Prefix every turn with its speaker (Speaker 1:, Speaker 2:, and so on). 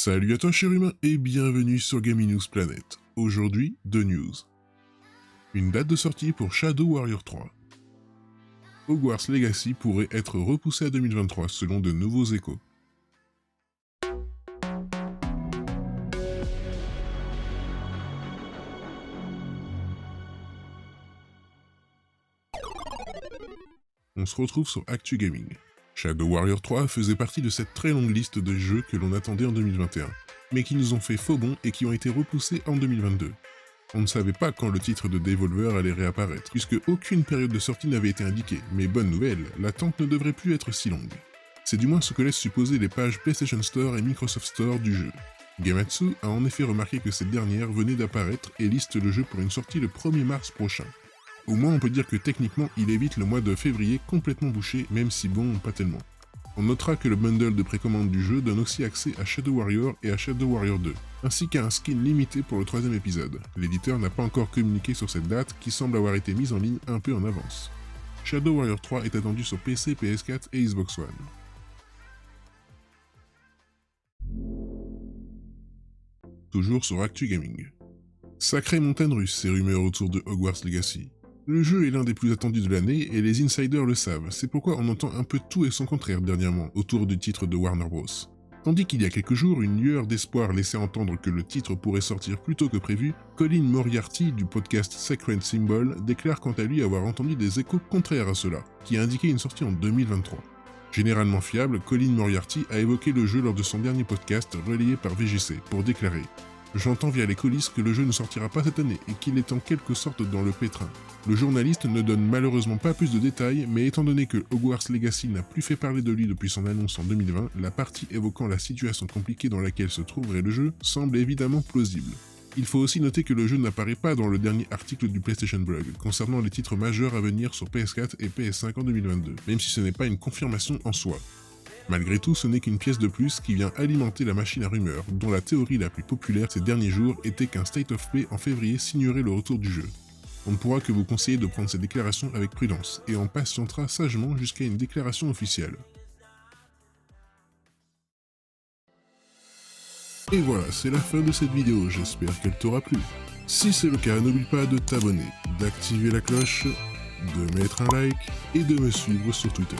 Speaker 1: Salut à toi cher humain et bienvenue sur Gaming News Planet. Aujourd'hui, 2 news. Une date de sortie pour Shadow Warrior 3. Hogwarts Legacy pourrait être repoussé à 2023 selon de nouveaux échos. On se retrouve sur Actu Gaming. Shadow Warrior 3 faisait partie de cette très longue liste de jeux que l'on attendait en 2021, mais qui nous ont fait faux bond et qui ont été repoussés en 2022. On ne savait pas quand le titre de Devolver allait réapparaître, puisque aucune période de sortie n'avait été indiquée, mais bonne nouvelle, l'attente ne devrait plus être si longue. C'est du moins ce que laissent supposer les pages PlayStation Store et Microsoft Store du jeu. Gematsu a en effet remarqué que cette dernière venait d'apparaître et liste le jeu pour une sortie le 1er mars prochain. Au moins on peut dire que techniquement il évite le mois de février complètement bouché, même si bon, pas tellement. On notera que le bundle de précommande du jeu donne aussi accès à Shadow Warrior et à Shadow Warrior 2, ainsi qu'à un skin limité pour le 3ème épisode. L'éditeur n'a pas encore communiqué sur cette date qui semble avoir été mise en ligne un peu en avance. Shadow Warrior 3 est attendu sur PC, PS4 et Xbox One. Toujours sur Actu Gaming. Sacrée montagne russe ces rumeurs autour de Hogwarts Legacy. Le jeu est l'un des plus attendus de l'année et les insiders le savent, c'est pourquoi on entend un peu tout et son contraire dernièrement autour du titre de Warner Bros. Tandis qu'il y a quelques jours, une lueur d'espoir laissait entendre que le titre pourrait sortir plus tôt que prévu, Colin Moriarty du podcast Sacred Symbol déclare quant à lui avoir entendu des échos contraires à cela, qui a indiqué une sortie en 2023. Généralement fiable, Colin Moriarty a évoqué le jeu lors de son dernier podcast relayé par VGC pour déclarer « J'entends via les coulisses que le jeu ne sortira pas cette année et qu'il est en quelque sorte dans le pétrin. » Le journaliste ne donne malheureusement pas plus de détails, mais étant donné que Hogwarts Legacy n'a plus fait parler de lui depuis son annonce en 2020, la partie évoquant la situation compliquée dans laquelle se trouverait le jeu semble évidemment plausible. Il faut aussi noter que le jeu n'apparaît pas dans le dernier article du PlayStation Blog, concernant les titres majeurs à venir sur PS4 et PS5 en 2022, même si ce n'est pas une confirmation en soi. Malgré tout, ce n'est qu'une pièce de plus qui vient alimenter la machine à rumeurs, dont la théorie la plus populaire ces derniers jours était qu'un State of Play en février signerait le retour du jeu. On ne pourra que vous conseiller de prendre ces déclarations avec prudence, et on patientera sagement jusqu'à une déclaration officielle. Et voilà, c'est la fin de cette vidéo, j'espère qu'elle t'aura plu. Si c'est le cas, n'oublie pas de t'abonner, d'activer la cloche, de mettre un like et de me suivre sur Twitter.